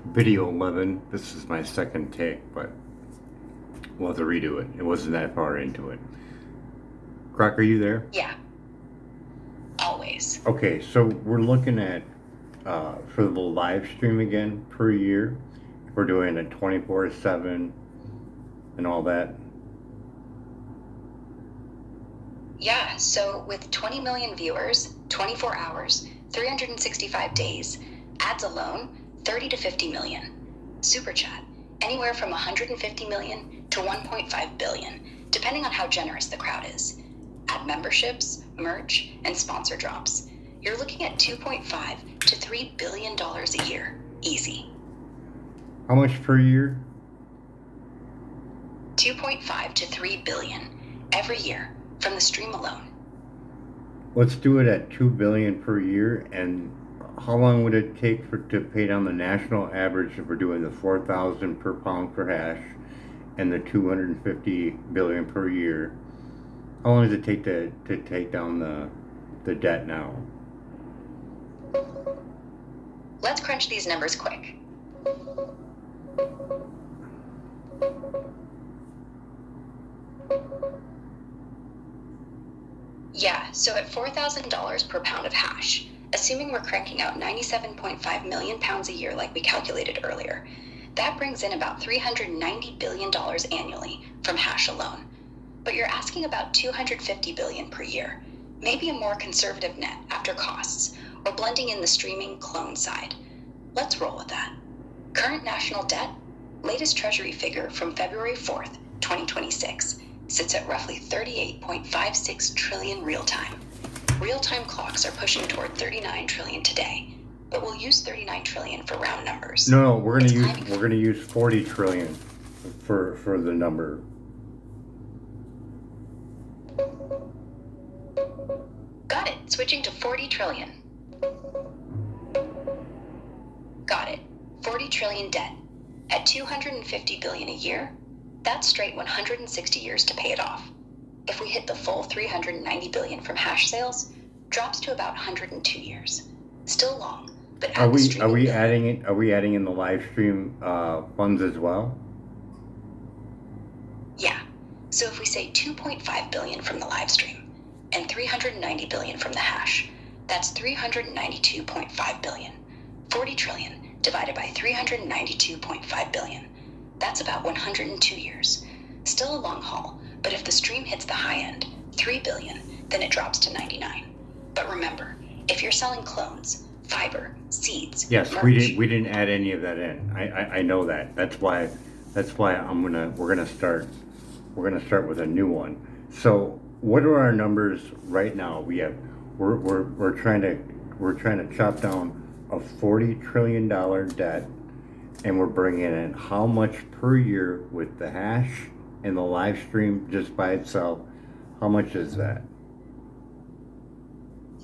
video 11. This is my second take, but we'll have to redo it. It wasn't that far into it. Croc, are you there? Yeah, always. Okay, so we're looking at for the live stream again per year. If we're doing a 24/7 and all that. Yeah, so with 20 million viewers, 24 hours, 365 days, ads alone, 30 to 50 million. Super chat, anywhere from 150 million to 1.5 billion, depending on how generous the crowd is. Add memberships, merch, and sponsor drops. You're looking at $2.5 to $3 billion a year. Easy. How much per year? 2.5 to 3 billion every year from the stream alone. Let's do it at 2 billion per year. And how long would it take to pay down the national average if we're doing the 4,000 per pound per hash and the 250 billion per year? How long does it take to take down the debt now? Let's crunch these numbers quick. Yeah, so at $4,000 per pound of hash, assuming we're cranking out 97.5 million pounds a year like we calculated earlier, that brings in about $390 billion annually from hash alone. But you're asking about $250 billion per year, maybe a more conservative net after costs, or blending in the streaming clone side. Let's roll with that. Current national debt, latest Treasury figure from February 4th, 2026, sits at roughly 38.56 trillion real-time. Real-time clocks are pushing toward 39 trillion today, but we'll use 39 trillion for round numbers. No, we're gonna use 40 trillion for the number. Got it. Switching to 40 trillion. Got it. 40 trillion debt. At 250 billion a year, that's straight 160 years to pay it off. If we hit the full 390 billion from hash sales, drops to about 102 years. Still long, but Are we adding in the live stream funds as well? Yeah. So if we say 2.5 billion from the live stream and 390 billion from the hash, that's 392.5 billion. 40 trillion divided by 392.5 billion. That's about 102 years. Still a long haul, but if the stream hits the high end, 3 billion, then it drops to 99. But remember, if you're selling clones, fiber, seeds, yes, merch, we didn't add any of that in. I know that. That's why we're gonna start with a new one. So what are our numbers right now? We're trying to chop down a $40 trillion debt, and we're bringing in how much per year with the hash and the live stream just by itself? How much is that?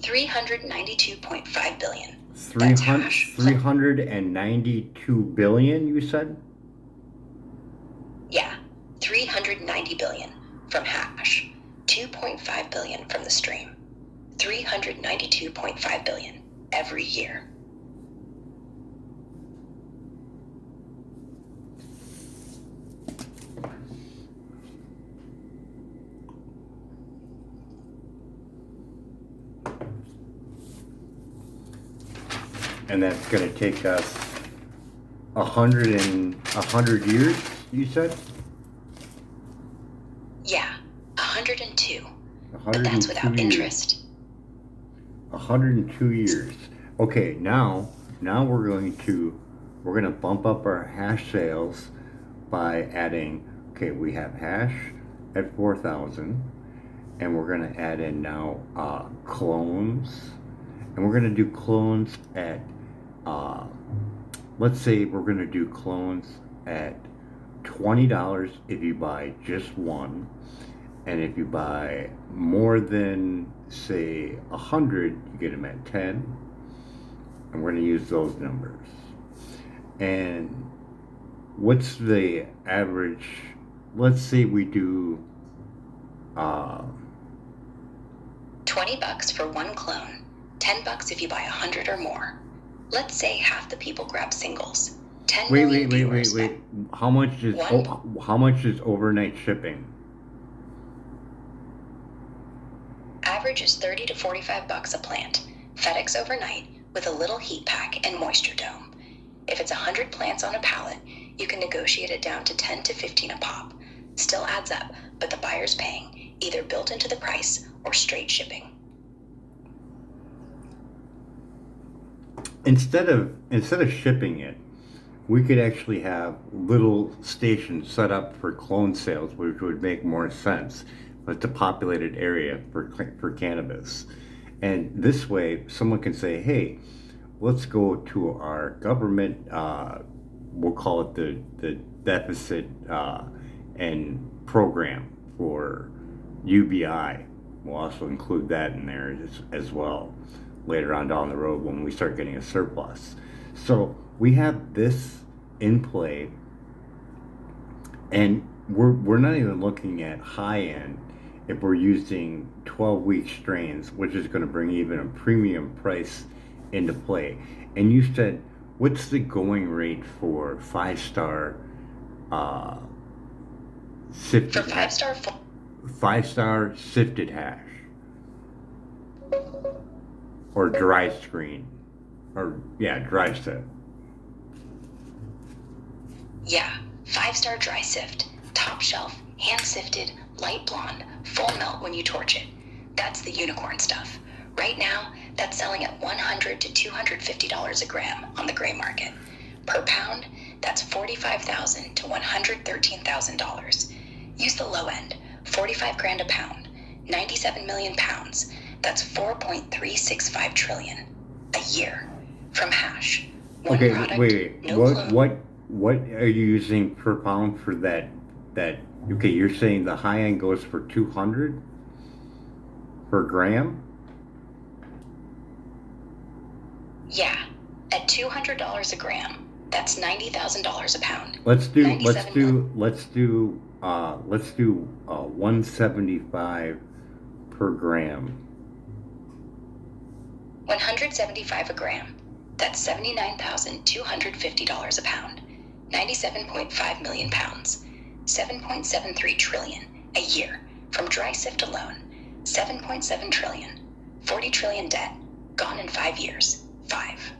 392.5 billion. 392 billion, you said? Yeah, 390 billion from hash, 2.5 billion from the stream, 392.5 billion every year. And that's going to take us 100 years, you said? Yeah, 102. 102 But that's without years. interest. 102 years. Okay, now we're gonna bump up our hash sales by adding. Okay, we have hash at 4,000, and we're gonna add in now clones, and we're gonna do clones at. Let's say we're gonna do clones at $20 if you buy just one, and if you buy more than say 100, you get them at 10, and we're going to use those numbers. And what's the average? Let's say we do $20 for one clone, $10 if you buy 100 or more. Let's say half the people grab singles. 10 Wait, million wait, wait, wait, viewers. wait. How much is One how much is overnight shipping? average is 30 to 45 bucks a plant. FedEx overnight with a little heat pack and moisture dome. If it's 100 plants on a pallet, you can negotiate it down to 10 to 15 a pop. Still adds up, but the buyer's paying, either built into the price or straight shipping. Instead of shipping it, we could actually have little stations set up for clone sales, which would make more sense. It's a populated area for cannabis, and this way, someone can say, "Hey, let's go to our government. We'll call it the deficit and program for UBI. We'll also include that in there as well later on down the road when we start getting a surplus. So we have this in play, and we're not even looking at high end if we're using 12-week strains, which is going to bring even a premium price into play. And you said, what's the going rate for five-star For sifted five hash? star, 5-star sifted hash or dry screen or yeah, dry sift. yeah, 5-star dry sift, top shelf, hand sifted, light blonde, full melt when you torch it. That's the unicorn stuff. Right now, that's selling at $100 to $250 a gram on the gray market. Per pound, that's $45,000 to $113,000. Use the low end, 45 grand a pound, 97 million pounds. That's 4.365 trillion a year from hash. One Okay, product, wait. no What clone. what are you using per pound for that? Okay, you're saying the high end goes for 200 per gram? Yeah, at $200 a gram, that's $90,000 a pound. Let's do 175 per gram. 175 a gram. That's $79,250 a pound. 97.5 million pounds. 7.73 trillion a year from dry sift alone. 7.7 trillion. 40 trillion debt. Gone in 5 years. 5.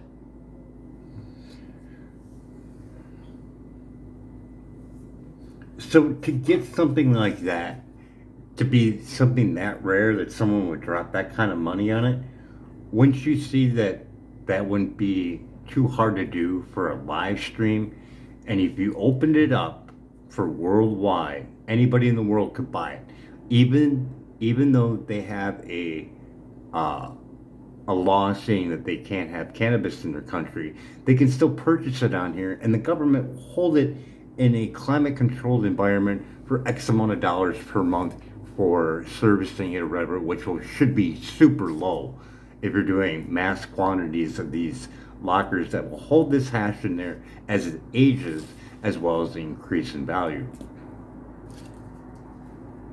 So to get something like that, to be something that rare that someone would drop that kind of money on it, wouldn't you see that that wouldn't be too hard to do for a live stream? And if you opened it up for worldwide, anybody in the world could buy it, even though they have uh, a law saying that they can't have cannabis in their country, they can still purchase it on here, and the government will hold it in a climate controlled environment for X amount of dollars per month for servicing it or whatever, should be super low if you're doing mass quantities of these lockers that will hold this hash in there as it ages, as well as the increase in value.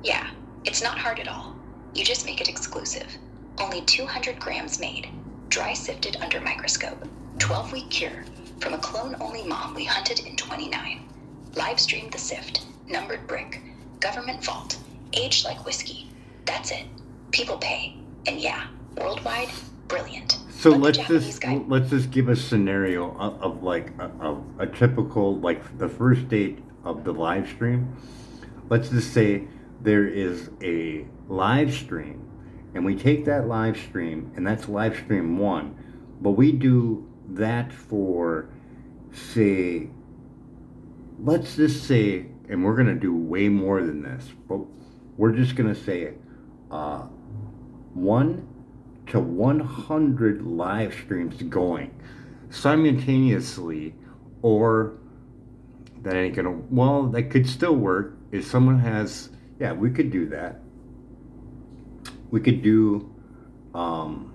Yeah, it's not hard at all. You just make it exclusive. Only 200 grams made. Dry sifted under microscope. 12-week cure. From a clone-only mom we hunted in 29. Live streamed the sift. Numbered brick. Government vault. Aged like whiskey. That's it. People pay. And yeah, worldwide, brilliant. So But the let's Japanese just guy. let's just give a scenario of like a typical, like the first date of the live stream. Let's just say there is a live stream, and we take that live stream, and that's live stream one, but we do that for, say, let's just say, and we're gonna do way more than this, but we're just gonna say, 1 to 100 live streams going simultaneously, or that ain't gonna, well, that could still work if someone has, yeah, we could do that. We could do, um,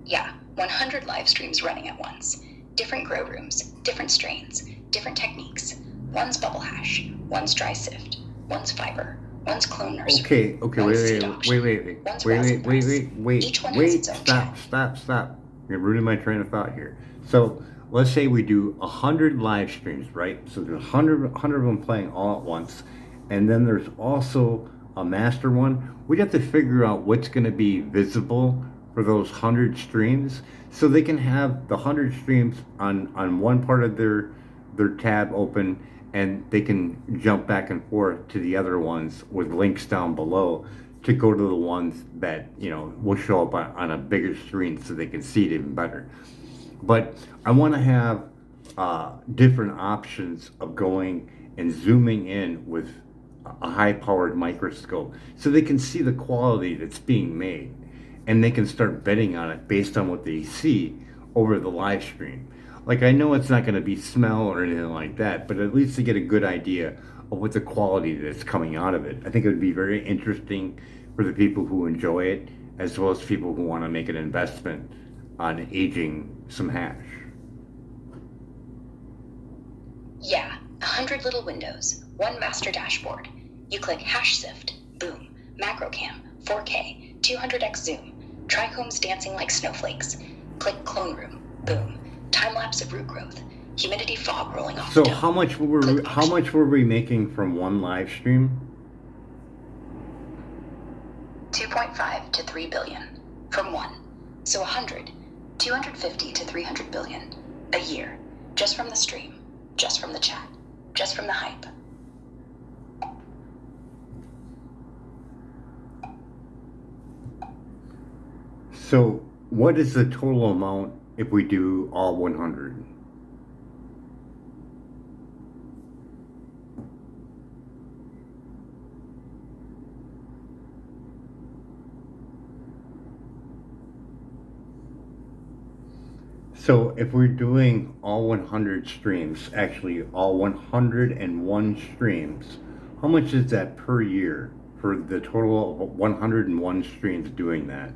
Yeah, 100 live streams running at once. Different grow rooms, different strains, different techniques. One's bubble hash, one's dry sift, one's fiber, one's clone nursery, okay, one's wait, seed wait, auction, wait, wait, one's wait, rosin wait, wait, press. wait, wait, Each one has wait, its own stop, channel. stop, stop. You're ruining my train of thought here. So let's say we do 100 live streams, right? So there's 100 of them playing all at once. And then there's also a master one. We'd have to figure out what's going to be visible for those 100 streams. So they can have the 100 streams on one part of their tab open, and they can jump back and forth to the other ones with links down below to go to the ones that will show up on a bigger screen so they can see it even better. But I want to have different options of going and zooming in with a high-powered microscope so they can see the quality that's being made, and they can start betting on it based on what they see over the live stream. Like, I know it's not going to be smell or anything like that, but at least to get a good idea of what the quality that's coming out of it. I think it would be very interesting for the people who enjoy it, as well as people who want to make an investment on aging some hash. Yeah, 100 little windows, one master dashboard. You click hash sift, boom, macro cam, 4K, 200x zoom, trichomes dancing like snowflakes. Click clone room, boom, time lapse of root growth, humidity fog rolling off. So how much were we making from one live stream? 2.5 to 3 billion from one. So 100, 250 to 300 billion a year, just from the stream, just from the chat, just from the hype. So what is the total amount if we do all 100? So if we're doing all 100 streams, actually all 101 streams, how much is that per year for the total of 101 streams doing that?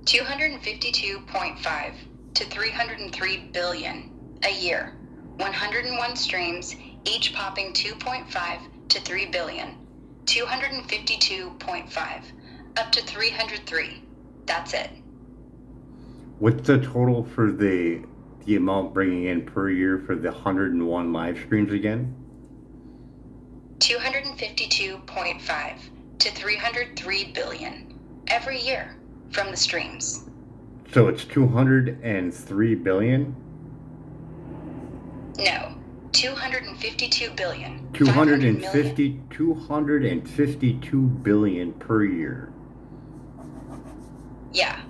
252.5 to 303 billion a year. 101 streams, each popping 2.5 to 3 billion. 252.5 up to 303. That's it. What's the total for the amount bringing in per year for the 101 live streams again? 252.5 to 303 billion every year from the streams. So it's 203 billion? No, 252 billion. 252 billion per year. Yeah,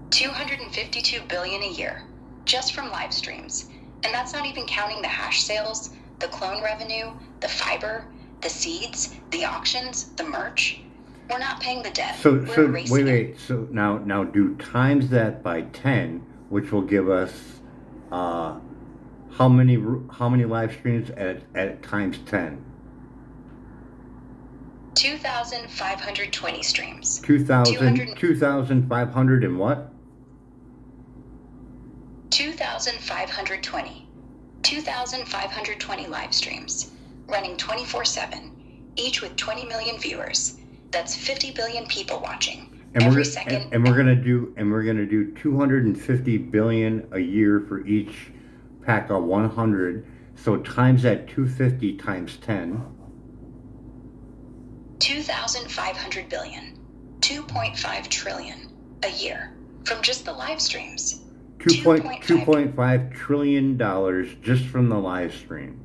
252 billion a year, just from live streams. And that's not even counting the hash sales, the clone revenue, the fiber, the seeds, the auctions, the merch. We're not paying the debt. So wait. So now do times that by 10, which will give us how many live streams at times 10? 2,520 streams. 2,500 and what? 2,520. 2,520 live streams, running 24/7, each with 20 million viewers. That's 50 billion people watching every second. And we're gonna do 250 billion a year for each pack of 100. So times that 250 times 10. 2,500 billion, 2.5 trillion a year from just the live streams. $2.5 trillion just from the live stream.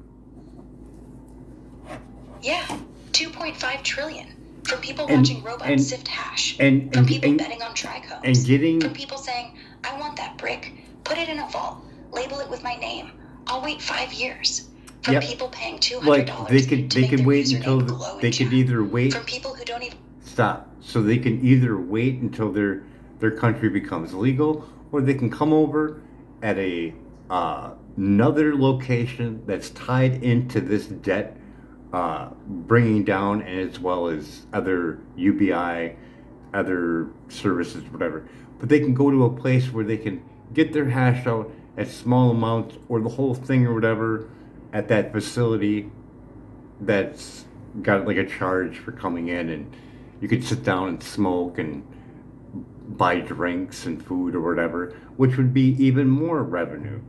Yeah, 2.5 trillion from people watching robots sift hash, from people betting on trichomes, from people saying, I want that brick, put it in a vault, label it with my name, I'll wait 5 years. From people paying $200 like they to could make wait their until username glow they in could chat. either wait. From people who don't even stop. So they can either wait until their country becomes legal, or they can come over at a another location that's tied into this debt bringing down, and as well as other UBI, other services, whatever. But they can go to a place where they can get their hash out at small amounts, or the whole thing or whatever, at that facility that's got like a charge for coming in, and you could sit down and smoke and buy drinks and food or whatever, which would be even more revenue.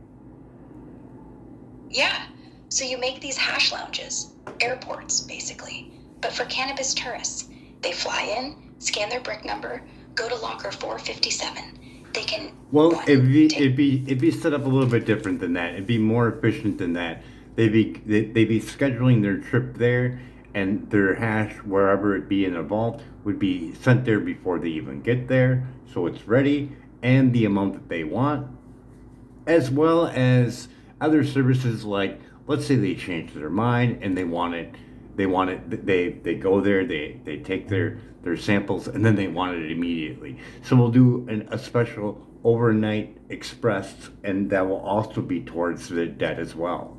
Yeah. So you make these hash lounges, airports, basically, but for cannabis tourists. They fly in, scan their brick number, go to locker 457. They can Well, one take. it'd be set up a little bit different than that. It'd be more efficient than that. They'd be scheduling their trip there, and their hash wherever it be in a vault would be sent there before they even get there, so it's ready and the amount that they want, as well as other services like, let's say they change their mind and they go there, they take their samples, and then they want it immediately. So we'll do a special overnight express, and that will also be towards the debt as well,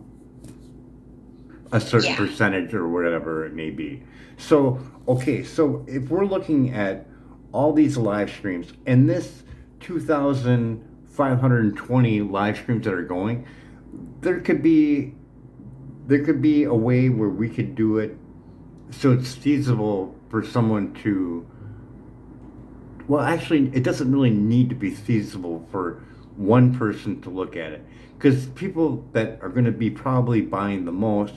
a certain Yeah. percentage or whatever it may be. So, okay, so if we're looking at all these live streams and this 2,520 live streams that are going, there could be a way where we could do it so it's feasible for someone to, well, actually, it doesn't really need to be feasible for one person to look at it, because people that are going to be probably buying the most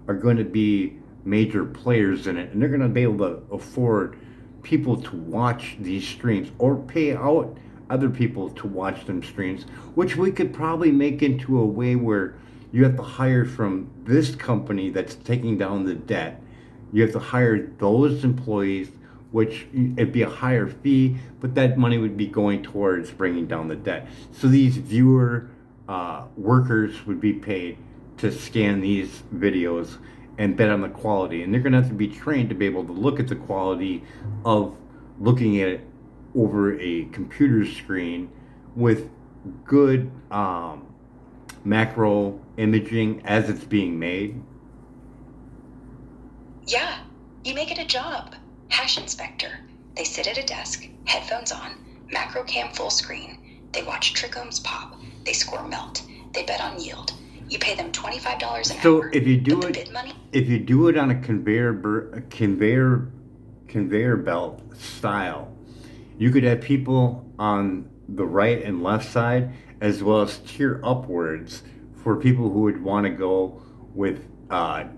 are going to be major players in it, and they're going to be able to afford people to watch these streams or pay out other people to watch them streams, which we could probably make into a way where you have to hire from this company that's taking down the debt. You have to hire those employees, which it'd be a higher fee, but that money would be going towards bringing down the debt. So these viewer workers would be paid to scan these videos and bet on the quality. And they're going to have to be trained to be able to look at the quality of looking at it over a computer screen with good macro imaging as it's being made. Yeah. You make it a job. Hash inspector. They sit at a desk, headphones on, macro cam full screen. They watch trichomes pop. They score melt. They bet on yield. You pay them $25 an So hour. if you do but the it, bid money? if you do it on a conveyor belt style, you could have people on the right and left side, as well as tier upwards for people who would want to go with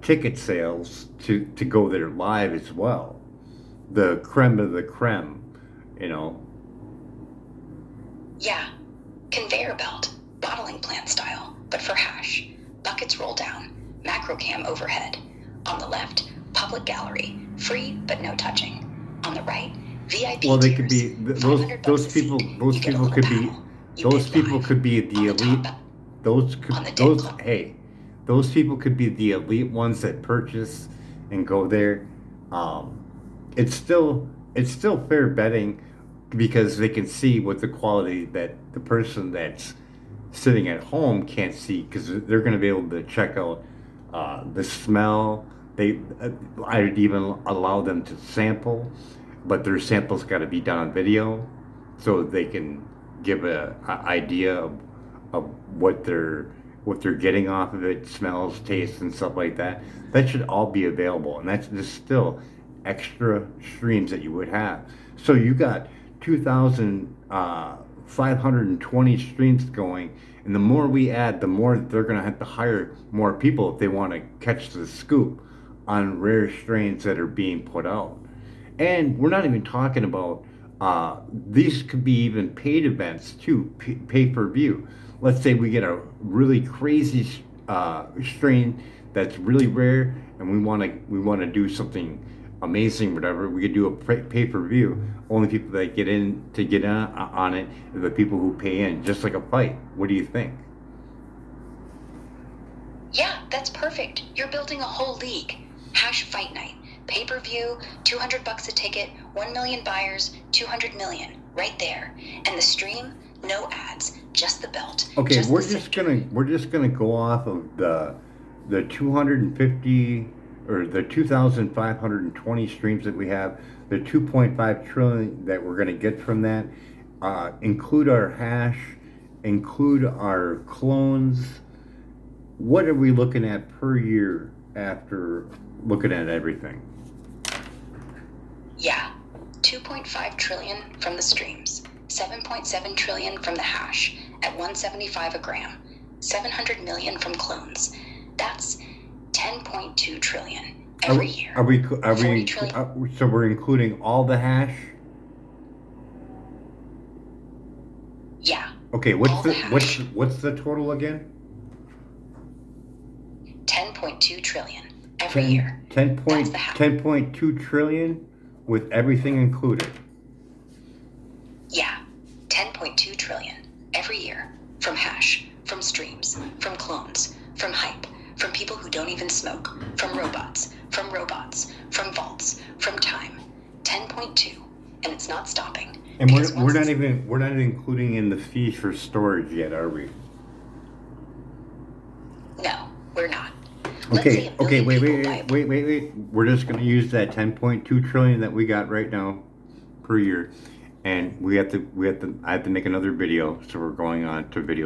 ticket sales to go there live as well. The creme of the creme, you know. Yeah. Conveyor belt. Bottling plant style. But for hash. Buckets roll down. Macro cam overhead. On the left, public gallery. Free but no touching. On the right, VIP Well, they tiers. could be $500 a seat. those You get a people little could be paddle. You bid live. the On the elite. top, Those on the could dead those club. hey, those people could be the elite ones that purchase and go there. Um, it's still fair betting because they can see what the quality that the person that's sitting at home can't see, because they're going to be able to check out the smell. I'd even allow them to sample, but their samples got to be done on video, so they can give a idea of what they're getting off of it, smells, tastes, and stuff like that. That should all be available, and that's just still extra streams that you would have. So you got 2,520 streams going, and the more we add, the more they're going to have to hire more people if they want to catch the scoop on rare strains that are being put out. And we're not even talking about these could be even paid events too, pay per view. Let's say we get a really crazy strain that's really rare, and we want to do something amazing, whatever. We could do a pay per view. Only people that get in to get on it are the people who pay in, just like a fight. What do you think? Yeah, that's perfect. You're building a whole league. Hash fight night. Pay-per-view, $200 a ticket, 1 million buyers, 200 million. Right there. And the stream, no ads, just the belt. Okay, just we're the just scepter. gonna go off of the 250 or the 2,520 streams that we have, the 2.5 trillion that we're gonna get from that. Include our hash, include our clones. What are we looking at per year after looking at everything? Yeah, 2.5 trillion from the streams. 7.7 trillion from the hash at 175 a gram, 700 million from clones. That's 10.2 trillion every year. Are we 40 trillion. so we're including all the hash? Yeah. Okay, all what's the the hash. what's the total again? 10.2 trillion every year. 10.2 trillion with everything included. Yeah, 10.2 trillion every year from hash, from streams, from clones, from hype, from people who don't even smoke, from robots, from vaults, from time. 10.2, and it's not stopping. And we're not even including in the fees for storage yet, are we? No, we're not. Okay, wait. We're just gonna use that 10.2 trillion that we got right now per year, and I have to make another video, so we're going on to video